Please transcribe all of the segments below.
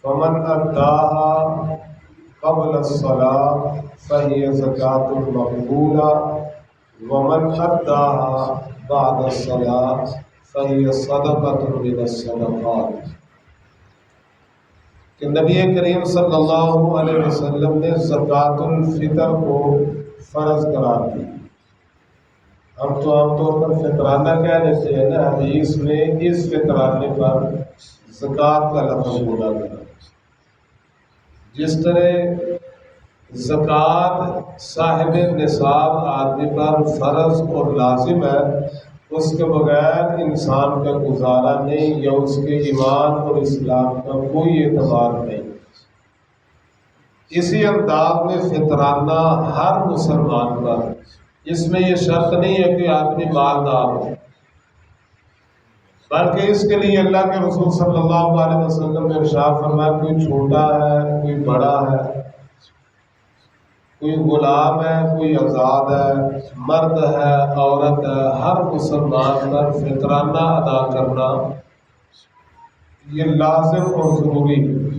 فمن اداها قبل الصلاة فهي زکاة مقبولة ومن اداها بعد الصلاة فهي صدقة من الصدقات۔ کہ نبی کریم صلی اللہ علیہ وسلم نے زکوٰۃ الفطر کو فرض قرار دی۔ ہم تو عام طور پر فطرانہ کہہ دیتے ہیں نا، حدیث میں اس فطرانے پر زکوٰۃ کا لفظ بولا گیا۔ جس طرح زکوٰۃ صاحب نصاب آدمی پر فرض اور لازم ہے، اس کے بغیر انسان کا گزارا نہیں یا اس کے ایمان اور اسلام کا کوئی اعتبار نہیں، اسی انداز میں فطرانہ ہر مسلمان پر، اس میں یہ شرط نہیں ہے کہ آدمی مالدار ہو، بلکہ اس کے لیے اللہ کے رسول صلی اللہ علیہ وسلم نے ارشاد فرمایا کوئی چھوٹا ہے، کوئی بڑا ہے، کوئی غلام ہے، کوئی آزاد ہے، مرد ہے، عورت ہے، ہر مسلمان پر فطرانہ ادا کرنا یہ لازم اور ضروری ہے۔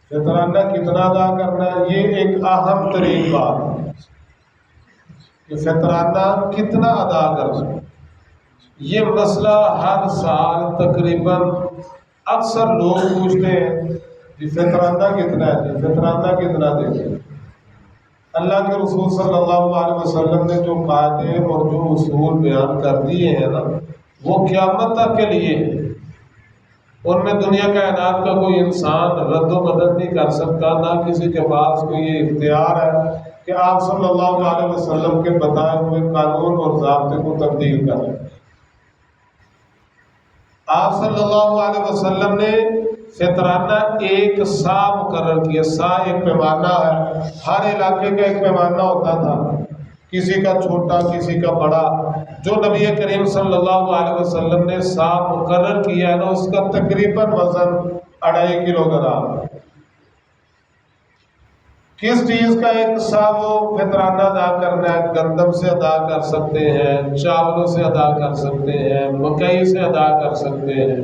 فطرانہ کتنا ادا کرنا ہے، یہ ایک اہم ترین بات ہے کہ فطرانہ کتنا ادا کرنا ہے۔ یہ مسئلہ ہر سال تقریباً اکثر لوگ پوچھتے ہیں کہ فطرانہ کتنا ہے، فطرانہ کتنا دیں۔ اللہ کے رسول صلی اللہ علیہ وسلم نے جو قاعدے اور جو اصول بیان کر دیے ہیں نا، وہ قیامت تک کے لیے ہیں۔ ان میں دنیا کائنات کا کوئی انسان رد و بدل نہیں کر سکتا، نہ کسی کے پاس کوئی یہ اختیار ہے کہ آپ صلی اللہ علیہ وسلم کے بتائے ہوئے قانون اور ضابطے کو تبدیل کریں۔ آپ صلی اللہ علیہ وسلم نے فطرانہ ایک سا مقرر کیا۔ سا ایک پیمانہ ہے، ہر علاقے کا ایک پیمانہ ہوتا تھا، کسی کا چھوٹا کسی کا بڑا۔ جو نبی کریم صلی اللہ علیہ وسلم نے سا مقرر کیا ہے نا، اس کا تقریباً وزن 2.5 کلو گرام ہے۔ کس چیز کا ایک سا وہ فطرانہ ادا کرنا ہے؟ گندم سے ادا کر سکتے ہیں، چاولوں سے ادا کر سکتے ہیں، مکئی سے ادا کر سکتے ہیں،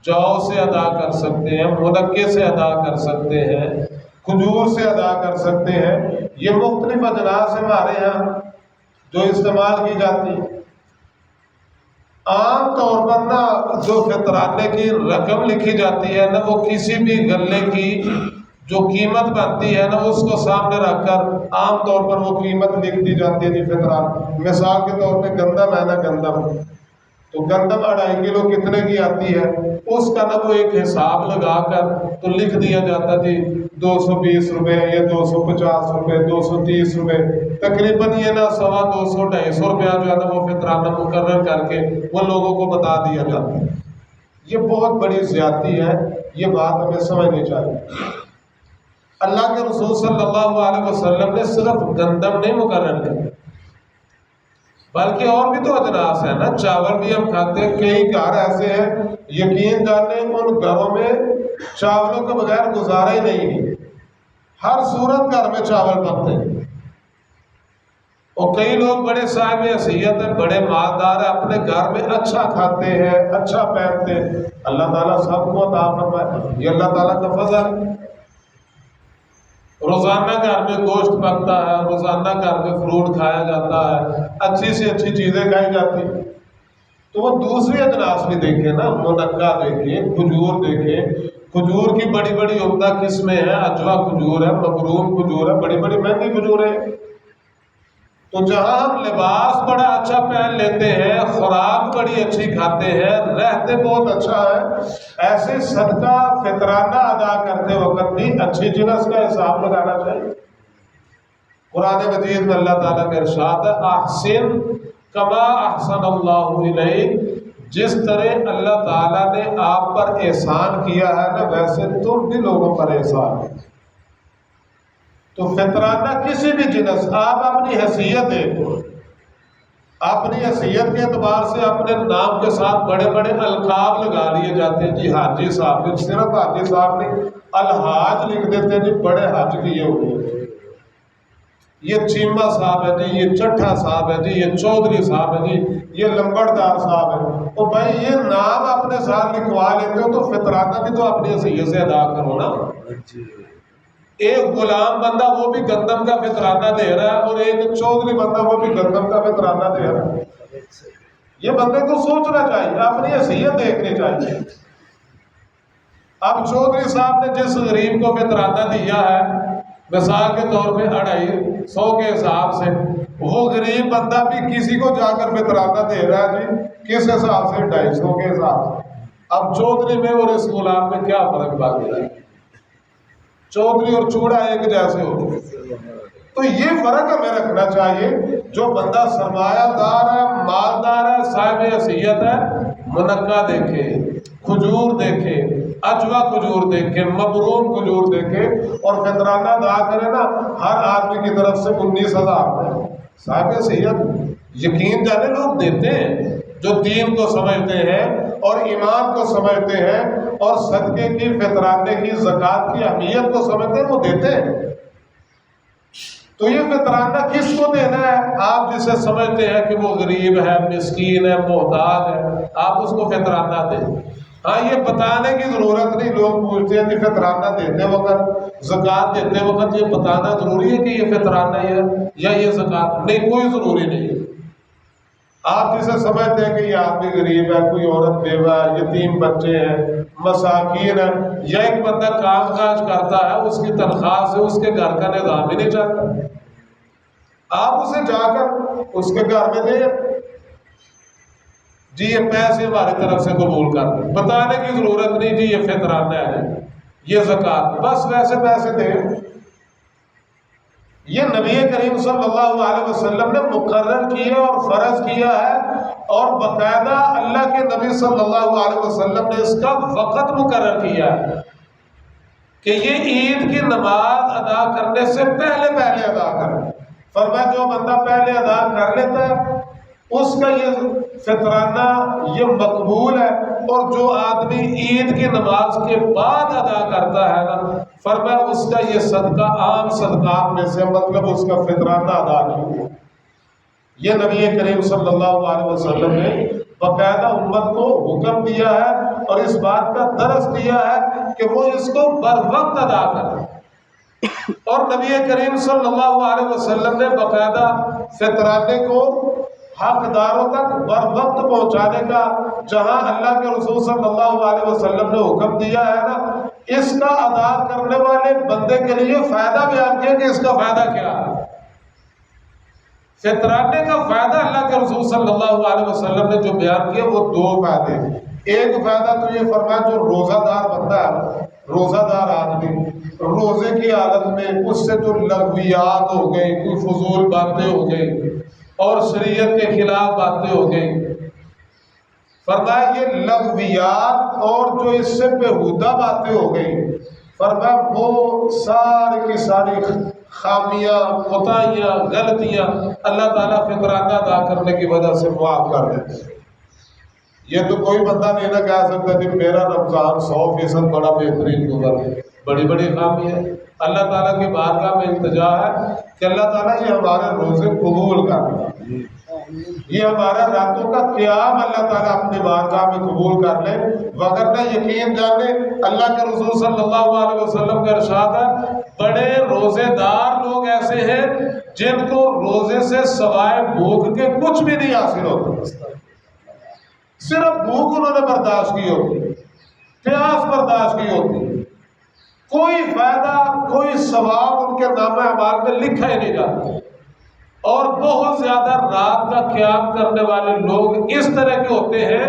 جو سے ادا کر سکتے ہیں، منقے سے ادا کر سکتے ہیں، کھجور سے ادا کر سکتے ہیں۔ یہ مختلف اجناس ہمارے یہاں جو استعمال کی جاتی ہیں۔ عام طور پر نا جو فطرانے کی رقم لکھی جاتی ہے نا، وہ کسی بھی غلے کی جو قیمت بنتی ہے نا، اس کو سامنے رکھ کر عام طور پر وہ قیمت لکھ دی جاتی ہے۔ فطران مثال کے طور پہ گندم ہے نا، گندم تو گندم 2.5 کلو کتنے کی آتی ہے، اس کا نا وہ ایک حساب لگا کر تو لکھ دیا جاتا جی 220 روپے یا 250 روپے، 230 روپے، تقریباً یہ نا 250 250 روپیہ جو ہے نا وہ فطرانہ مقرر کر کے وہ لوگوں کو بتا دیا جاتا ہے۔ یہ بہت بڑی زیادتی ہے، یہ بات ہمیں سمجھنی چاہیے۔ اللہ کے رسول صلی اللہ علیہ وسلم نے صرف گندم نہیں مقرر کیا، بلکہ اور بھی تو اجناس ہیں نا، چاول بھی ہم کھاتے ہیں۔ کئی گھر ایسے ہیں، یقین جانیں ان گھروں میں چاولوں کے بغیر گزارا ہی نہیں ہے، ہر صورت گھر میں چاول بنتے ہیں۔ اور کئی لوگ بڑے صاحب حیثیت ہیں، بڑے مالدار ہیں، اپنے گھر میں اچھا کھاتے ہیں، اچھا پہنتے ہیں۔ اللہ تعالیٰ سب کو عطا فرمائے، یہ اللہ تعالیٰ کا فضل ہے۔ روزانہ گھر میں گوشت پکتا ہے، روزانہ گھر میں فروٹ کھایا جاتا ہے، اچھی سے اچھی چیزیں کھائی جاتی ہیں۔ تو وہ دوسری اجناس بھی دیکھیں نا، منقع دیکھیں، کھجور دیکھیں۔ کھجور کی بڑی بڑی عمدہ قسمیں ہیں، اجوا کھجور ہے، مبروم کھجور ہے، بڑی بڑی مہنگی کھجور ہے۔ تو جہاں ہم لباس بڑا اچھا پہن لیتے ہیں، خوراک بڑی اچھی کھاتے ہیں، رہتے بہت اچھا ہے، ایسے صدقہ فطرانہ ادا کرتے وقت بھی اچھی جنس کا حساب لگانا چاہیے۔ قرآن مجید میں اللہ تعالیٰ کا ارشاد ہے، احسن کما احسن اللہ الیک، جس طرح اللہ تعالیٰ نے آپ پر احسان کیا ہے نا، ویسے تم بھی لوگوں پر احسان ہے۔ تو فطرانہ کسی بھی جنس، آپ اپنی حیثیت دیکھو، اپنی حیثیت کے اعتبار سے اپنے نام کے ساتھ بڑے بڑے القاب لگا لیے جاتے ہیں جی حاجی صاحب، صرف حاجی صاحب نہیں، الحاج لکھ دیتے ہیں جی، بڑے حج کیے ہوئے۔ یہ چیمہ صاحب ہے جی، یہ چٹھا صاحب ہے جی، یہ چودھری صاحب ہے جی، یہ لمبڑدار صاحب ہے، تو بھائی یہ نام اپنے ساتھ لکھوا لیتے ہو تو فطرانہ بھی تو اپنی حیثیت سے ادا کرو نا۔ ایک غلام بندہ وہ بھی گندم کا فطرانہ دے رہا ہے، اور ایک چودھری بندہ وہ بھی گندم کا فطرانہ دے رہا ہے۔ یہ بندے کو سوچنا چاہیے، اپنی حیثیت دیکھنی چاہیے۔ اب چودھری صاحب نے جس غریب کو فطرانہ دیا ہے مثال کے طور پہ 250 کے حساب سے، وہ غریب بندہ بھی کسی کو جا کر فطرانہ دے رہا ہے جی کس حساب سے؟ 250 کے حساب سے۔ اب چودھری میں اور اس غلام میں کیا فرق باقی ہے؟ چودھری اور چوڑا ایک جیسے ہو، تو یہ فرق ہمیں رکھنا چاہیے۔ جو بندہ سرمایہ دار ہے، مالدار ہے، صاحب حیثیت ہے، منقع دیکھے، کھجور دیکھے، اجوا کھجور دیکھے، مبروم کھجور دیکھے، اور فطرانہ ادا کرے نا ہر آدمی کی طرف سے 19,000 صاحب حیثیت۔ یقین جانے لوگ دیتے ہیں جو دین کو سمجھتے ہیں اور ایمان کو سمجھتے ہیں اور صدقے کی، فطرانے کی، زکوٰۃ کی اہمیت کو سمجھتے ہیں، وہ دیتے ہیں۔ تو یہ فطرانہ کس کو دینا ہے؟ آپ جسے سمجھتے ہیں کہ وہ غریب ہے، مسکین ہے، محتاج ہے، آپ اس کو فطرانہ دیں۔ ہاں یہ بتانے کی ضرورت نہیں، لوگ پوچھتے ہیں کہ فطرانہ دیتے وقت، زکوٰۃ دیتے وقت یہ بتانا ضروری ہے کہ یہ فطرانہ ہے یا یہ زکوٰۃ؟ نہیں، کوئی ضروری نہیں۔ آپ جسے سمجھتے ہیں کہ یہ آدمی غریب ہے، کوئی عورت بیوہ ہے، یتیم بچے ہیں، مساکین ہے، یا ایک بندہ کام کاج کرتا ہے، اس کی تنخواہ سے اس کے گھر کا نظام ہی نہیں چلتا، آپ اسے جا کر اس کے گھر میں دیں جی یہ پیسے ہماری طرف سے قبول کر دیں، بتانے کی ضرورت نہیں جی یہ فطرانہ ہے، یہ زکوٰۃ، بس ویسے پیسے دیں۔ یہ نبی کریم صلی اللہ علیہ وسلم نے مقرر کیا اور فرض کیا ہے، اور باقاعدہ اللہ کے نبی صلی اللہ علیہ وسلم نے اس کا وقت مقرر کیا ہے کہ یہ عید کی نماز ادا کرنے سے پہلے ادا کریں۔ فرمایا جو بندہ پہلے ادا کر لیتا ہے اس کا یہ فطرانہ یہ مقبول ہے، اور جو آدمی عید کی نماز کے بعد ادا کرتا ہے نا، فرمایا اس کا یہ صدقہ عام صدقات میں سے، مطلب اس کا فطرانہ ادا نہیں ہوا۔ یہ نبی کریم صلی اللہ علیہ وسلم نے باقاعدہ امت کو حکم دیا ہے اور اس بات کا درس دیا ہے کہ وہ اس کو بر وقت ادا کرے، اور نبی کریم صلی اللہ علیہ وسلم نے باقاعدہ فطرانے کو حقداروں تک بر وقت پہنچانے کا، جہاں اللہ کے رسول صلی اللہ علیہ وسلم نے حکم دیا ہے نا، اس کا ادا کرنے والے بندے کے لیے فائدہ بیان کیا کہ اس کا فائدہ کیا ہے۔ فطرانے کا فائدہ اللہ کے رسول صلی اللہ علیہ وسلم نے جو بیان کیا وہ 2 فائدے۔ ایک فائدہ تو یہ فرمایا جو روزہ دار بندہ ہے، روزہ دار آدمی روزے کی حالت میں اس سے جو لغویات ہو گئی، کوئی فضول باتیں ہو گئی اور شریعت کے خلاف باتیں ہو گئی، فرمایا یہ لغویات اور جو اس سے بےہودہ باتیں ہو گئی، فرمایا وہ ساری کی ساری خامیاں، کوتاہیاں، غلطیاں اللہ تعالیٰ فطرانہ ادا کرنے کی وجہ سے معاف کر دیتے ہیں۔ یہ تو کوئی بندہ نہیں نہ کہہ سکتا کہ میرا رمضان 100% بڑا بہترین گزر ہے، بڑی بڑی خامی ہے۔ اللہ تعالیٰ کی بارگاہ میں التجا ہے کہ اللہ تعالیٰ یہ ہمارے روزے قبول کر لے، یہ ہمارا راتوں کا قیام اللہ تعالیٰ اپنی بارگاہ میں قبول کر لے، وگرنہ یقین جانے اللہ کے رسول صلی اللہ علیہ وسلم کا ارشاد ہے بڑے روزے دار لوگ ایسے ہیں جن کو روزے سے سوائے بھوک کے کچھ بھی نہیں حاصل ہوتا، صرف بھوک انہوں نے برداشت کی ہوتی، پیاس برداشت کی ہوتی، کوئی فائدہ کوئی ثواب ان کے نامہ اعمال میں لکھا ہی نہیں جاتا۔ اور بہت زیادہ رات کا قیام کرنے والے لوگ اس طرح کے ہوتے ہیں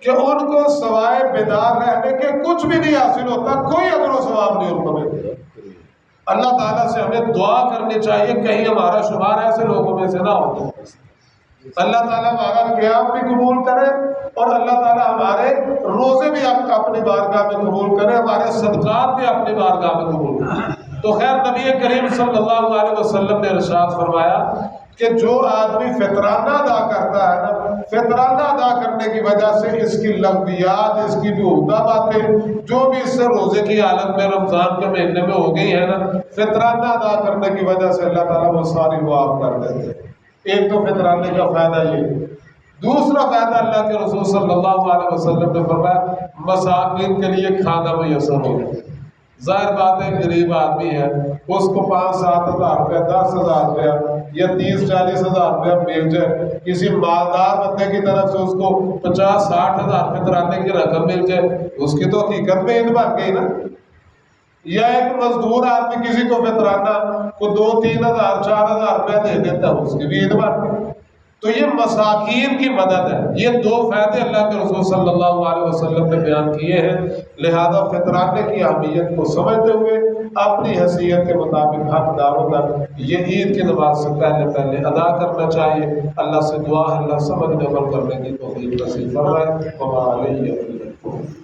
کہ ان کو سوائے بیدار رہنے کے کچھ بھی نہیں حاصل ہوتا، کوئی اجر و ثواب نہیں ان کو ملتا۔ اللہ تعالیٰ سے ہمیں دعا کرنی چاہیے کہیں ہمارا شمار ایسے لوگوں میں سے نہ ہو۔ اللہ تعالیٰ ہمارا قیام بھی قبول کرے اور اللہ تعالیٰ ہمارے روزے بھی اپنی بارگاہ میں قبول کرے، ہمارے صدقات بھی اپنی بارگاہ میں قبول کرے۔ تو خیر نبی کریم صلی اللہ علیہ وسلم نے ارشاد فرمایا کہ جو آدمی فطرانہ ادا کرتا ہے نا، فطرانہ ادا کرنے کی وجہ سے اس کی لغویات، اس کی بھی عہدہ باتیں جو بھی اس سے روزے کی حالت میں رمضان کے مہینے میں ہو گئی ہے نا، فطرانہ ادا کرنے کی وجہ سے اللہ تعالیٰ وہ ساری معاف کر دیتے ہیں۔ ایک تو فطرانے کا فائدہ یہ۔ دوسرا فائدہ اللہ کے رسول صلی اللہ علیہ وسلم نے فرمایا مساکین کے لیے کھانا میسر ہو گیا۔ ظاہر بات ہے غریب آدمی ہے، اس کو 5-7 ہزار روپیہ، 10 ہزار روپیہ یا 30-40 ہزار روپیہ مل جائے، کسی مالدار بندے کی طرف سے اس کو 50-60 ہزار فطرانے کی رقم مل جائے، اس کی تو حقیقت میں عید بن گئی نا۔ یا ایک مزدور آدمی کسی کو فطرانہ کو 2-3 ہزار 4 ہزار روپیہ دے دیتا ہے، اس کی بھی عید بن گئی۔ تو یہ مساکین کی مدد ہے۔ یہ 2 فائدے اللہ کے رسول صلی اللہ علیہ وسلم نے بیان کیے ہیں، لہذا فطرانے کی اہمیت کو سمجھتے ہوئے اپنی حیثیت کے مطابق حقداروں تک یہ عید کی نماز سے پہلے ادا کرنا چاہیے۔ اللہ سے دعا ہے اللہ سمجھنے عمل کرنے کی توفیق نصیب فرمائے۔ وما علیہ